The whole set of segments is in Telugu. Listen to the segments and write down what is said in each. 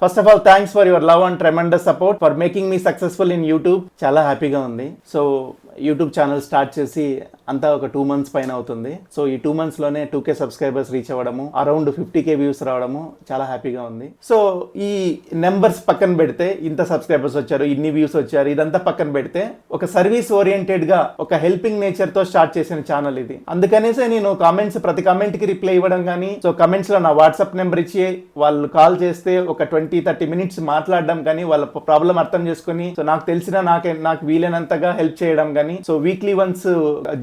First of all thanks for your love and tremendous support for making me successful in YouTube. చాలా హ్యాపీగా ఉంది. సో యూట్యూబ్ ఛానల్ స్టార్ట్ చేసి అంతా ఒక 2 months పైన అవుతుంది. సో ఈ 2 monthsలోనే 2K సబ్స్క్రైబర్స్ రీచ్ అవ్వడము, అరౌండ్ 50K వ్యూస్ రావడము చాలా హ్యాపీగా ఉంది. సో ఈ నెంబర్స్ పక్కన పెడితే, ఇంత సబ్స్క్రైబర్స్ వచ్చారు, ఇన్ని వ్యూస్ వచ్చారు, ఇదంతా పక్కన పెడితే ఒక సర్వీస్ ఓరియంటెడ్గా ఒక హెల్పింగ్ నేచర్తో స్టార్ట్ చేసిన ఛానల్ ఇది. అందుకనేసే నేను ప్రతి కామెంట్కి రిప్లై ఇవ్వడం కానీ, సో కమెంట్స్లో నా వాట్సాప్ నెంబర్ ఇచ్చి వాళ్ళు కాల్ చేస్తే ఒక 20-30 minutes మాట్లాడడం కానీ, వాళ్ళ ప్రాబ్లం అర్థం చేసుకుని సో నాకు తెలిసిన నాకు వీలైనంతగా హెల్ప్ చేయడం కానీ, so weekly once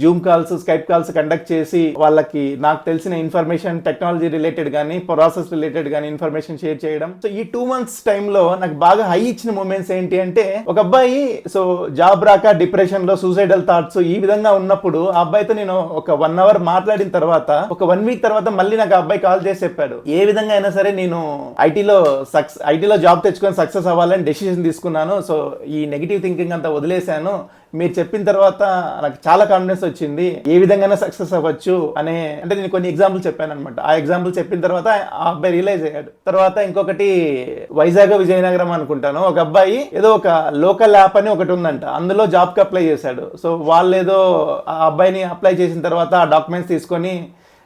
Zoom calls, Skype calls conduct చేసి వాళ్ళకి నాకు తెలిసిన ఇన్ఫర్మేషన్, టెక్నాలజీ రిలేటెడ్ కానీ, ప్రాసెస్ రిలేటెడ్ కానీ ఇన్ఫర్మేషన్ షేర్ చేయడం. సో ఈ 2 months టైంలో నాకు బాగా హై ఇచ్చిన మూమెంట్స్ ఏంటి అంటే, ఒక అబ్బాయి సో జాబ్ రాక డిప్రెషన్ లో, సూసైడల్ థాట్స్ ఈ విధంగా ఉన్నప్పుడు ఆ అబ్బాయితో నేను ఒక 1 hour మాట్లాడిన తర్వాత, ఒక 1 week తర్వాత మళ్ళీ నాకు ఆ అబ్బాయి కాల్ చేసి చెప్పాడు, ఏ విధంగా అయినా సరే నేను ఐటీలో జాబ్ తెచ్చుకొని సక్సెస్ అవ్వాలని డెసిషన్ తీసుకున్నాను. సో ఈ నెగిటివ్ థింకింగ్ అంతా వదిలేశాను. మీరు చెప్పిన తర్వాత నాకు చాలా కాన్ఫిడెన్స్ వచ్చింది, ఏ విధంగా సక్సెస్ అవ్వచ్చు అనే. అంటే నేను కొన్ని ఎగ్జాంపుల్ చెప్పాను అనమాట. ఆ ఎగ్జాంపుల్ చెప్పిన తర్వాత ఆ అబ్బాయి రియలైజ్ అయ్యాడు. తర్వాత ఇంకొకటి వైజాగ్ విజయనగరం అనుకుంటాను, ఒక అబ్బాయి ఏదో ఒక లోకల్ యాప్ అని ఒకటి ఉందంట, అందులో జాబ్కి అప్లై చేశాడు. సో వాళ్ళు ఏదో ఆ అబ్బాయిని అప్లై చేసిన తర్వాత ఆ డాక్యుమెంట్స్ తీసుకొని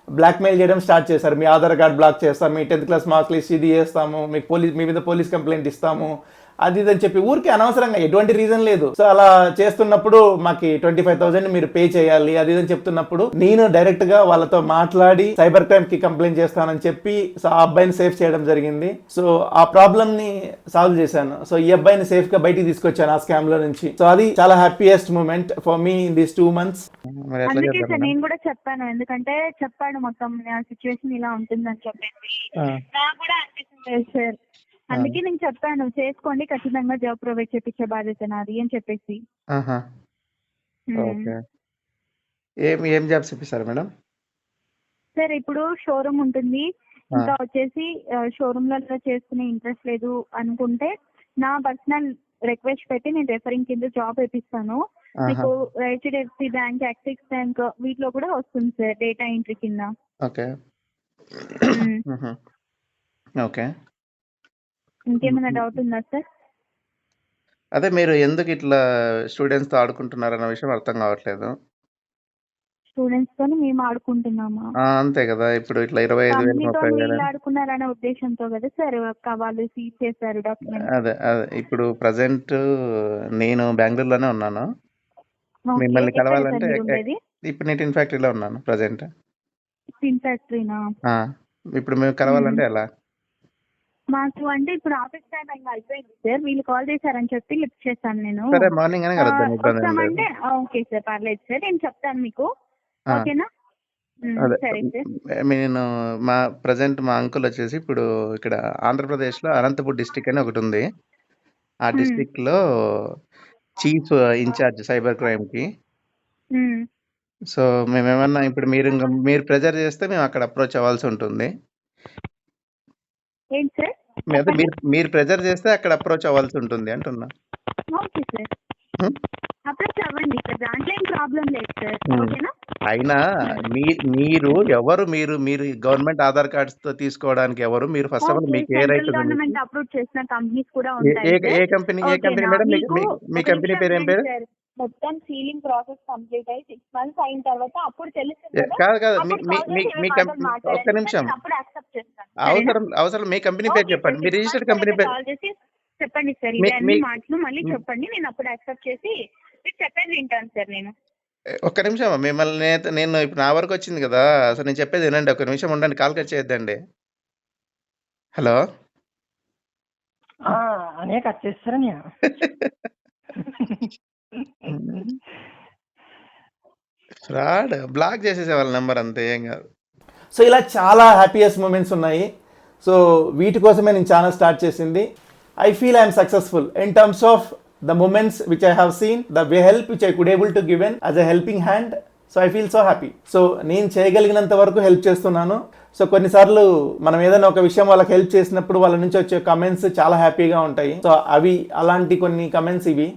బ్లాక్మెయిల్ చేయడం స్టార్ట్ చేశారు. మీ ఆధార్ కార్డ్ బ్లాక్ చేస్తాము, మీ 10th class మార్క్ లిస్ట్ ఇది చేస్తాము, మీ మీద పోలీస్ కంప్లైంట్ ఇస్తాము, అది ఇదని చెప్పి ఊరికి అనవసరంగా ఎటువంటి రీజన్ లేదు. సో అలా చేస్తున్నప్పుడు మాకు 25,000 మీరు పే చేయాలి అది ఇదని చెప్తున్నప్పుడు నేను డైరెక్ట్ గా వాళ్ళతో మాట్లాడి సైబర్ క్రైమ్ కి కంప్లైంట్ చేస్తానని చెప్పి సో ఆ అబ్బాయిని సేఫ్ చేయడం జరిగింది. సో ఆ ప్రాబ్లమ్ ని సాల్వ్ చేశాను. సో ఈ అబ్బాయిని సేఫ్ గా బయటికి తీసుకొచ్చాను ఆ స్కామ్ లో నుంచి. సో అది చాలా happiest moment for me in these 2 months. అందుకే సార్ నేను కూడా చెప్పాను, ఎందుకంటే చెప్పాడు మొత్తం సిచ్యువేషన్ ఇలా ఉంటుందని చెప్పేసి నాకు కూడా అనిపిస్తుంది సార్. అందుకే నేను చెప్పాను, చేసుకోండి, ఖచ్చితంగా జాబ్ ప్రొవైడ్ చేపించే బాధ్యత నాది అని చెప్పేసి. ఏం జాబ్స్ ఇప్పిస్తారు మేడం? సార్ ఇప్పుడు షోరూమ్ ఉంటుంది, ఇంకా వచ్చేసి షోరూమ్ లో చేసుకునే ఇంట్రెస్ట్ లేదు అనుకుంటే నా పర్సనల్ రిక్వెస్ట్ పెట్టి నేను రెఫరింగ్ కింద జాబ్ ఇప్పిస్తాను. మీకు హెచ్డిఎఫ్సి బ్యాంక్, యాక్సిస్ బ్యాంక్ వీటిలో కూడా వస్తుంది సార్ డేటా ఎంట్రీ కింద. Okay okay. ఇంకేమైనా డౌట్ ఉందా సార్? అదే మీరు ఎందుకు ఇట్లా స్టూడెంట్స్ తో ఆడుకుంటున్నారన్న విషయం అర్థం కావట్లేదు. స్టూడెంట్స్ తో మేము ఆడుకుంటున్నామా? అంతే కదా. ఇప్పుడు ఇట్లా 25,000 30,000 ఆడుకున్నారనే ఉద్దేశంతో కదా సార్ వాళ్ళు సీజ్ చేశారు డాక్యుమెంట్. అదే ఇప్పుడు ప్రజెంట్ నేను బెంగళూరులోనే ఉన్నాను. మిమ్మల్ని కలవాలంటే ఇప్పుడు నేను టిన్ ఫ్యాక్టరీలో ఉన్నాను ప్రజెంట్. టిన్ ఫ్యాక్టరీనా? ఇప్పుడు మేము కలవాలంటే ఎలా? మాకు అంటే ఇప్పుడు ఆఫీస్ టైం ఇంకా అయిపోయింది సార్, వీళ్ళు కాల్ చేశారని చెప్పి లిఫ్ట్ చేశాను నేను. సరే మార్నింగ్ అనే కలుద్దాం. వస్తామంటే ఓకే సార్, పర్లేదు సార్, నేను చెప్తాను మీకు, ఓకేనా? సరే సార్. నేను ప్రజెంట్ మా అంకుల్ వచ్చేసి ఇప్పుడు ఇక్కడ ఆంధ్రప్రదేశ్ లో అనంతపూర్ డిస్ట్రిక్ట్ అని ఒకటి ఉంది. ఆ డిస్ట్రిక్ట్ లో చీఫ్ ఇన్ఛార్జ్ సైబర్ క్రైమ్ కి. సో మేమేమన్నా ఇప్పుడు మీరు ప్రెజర్ చేస్తే మేము అక్కడ అప్రోచ్ అవ్వాల్సి ఉంటుంది. ఏంటి సార్? మీరు ప్రెజర్ చేస్తే అక్కడ అప్రోచ్ అవ్వాల్సి ఉంటుంది అంటున్నా. ఓకే సార్, అప్రోచ్ అవ్వండి సార్, దాంట్లో ఏం ప్రాబ్లం లేదు సార్, ఓకేనా? అయినా మీరు గవర్నమెంట్ ఆధార్ కార్డ్స్ తో తీసుకోవడానికి ఎవరు? మీరు ఫస్ట్ ఆఫ్ ఆల్ మీకు ఏ రైట్? గవర్నమెంట్ అప్రూవ్ చేసిన కంపెనీస్ కూడా ఉంటాయి. ఏ కంపెనీ మేడం? మీ కంపెనీ పేరు ఏం పేరు? మొత్తం సీలింగ్ ప్రాసెస్ కంప్లీట్ అయ్యి 6 months అయిన తర్వాత అప్పుడు తెలుస్తుంది. కాదు మీ కంపెనీ, ఒక్క నిమిషం, అప్పుడు యాక్సెప్ట్ చేస్తాను. అవసరం మీ కంపెనీ పేరు చెప్పండి, మీ రిజిస్టర్డ్ కంపెనీ పేరు చెప్పండి సార్. ఇవన్నీ మాటలు మళ్ళీ చెప్పండి, నేను అప్పుడు యాక్సెప్ట్ చేసి మీరు చెప్పేది వింటాను సార్. నేను ఒక్క నిమిషం, మిమ్మల్ని నేను ఇప్పుడు నా వరకు వచ్చింది కదా, అసలు నేను చెప్పేది వినండి, ఒక్క నిమిషం ఉండండి, కాల్ కట్ చేయొద్దండి. హలో అనే కట్ చేస్తారా? ఫ్రాడ్, బ్లాక్ చేసేసే వాళ్ళ నెంబర్, అంతే, ఏం కాదు. సో ఇలా చాలా హ్యాపీయెస్ట్ మూమెంట్స్ ఉన్నాయి. సో వీటి కోసమే నేను ఛానల్ స్టార్ట్ చేసింది. I feel I'm successful in terms of the moments which I have seen, the way help which I could able to given as a helping hand. So I feel so happy. So నేను చేయగలిగినంత వరకు హెల్ప్ చేస్తున్నాను. సో కొన్నిసార్లు మనం ఏదైనా ఒక విషయం వాళ్ళకి హెల్ప్ చేసినప్పుడు వాళ్ళ నుంచి వచ్చే కమెంట్స్ చాలా హ్యాపీగా ఉంటాయి. సో అవి అలాంటి కొన్ని కమెంట్స్ ఇవి.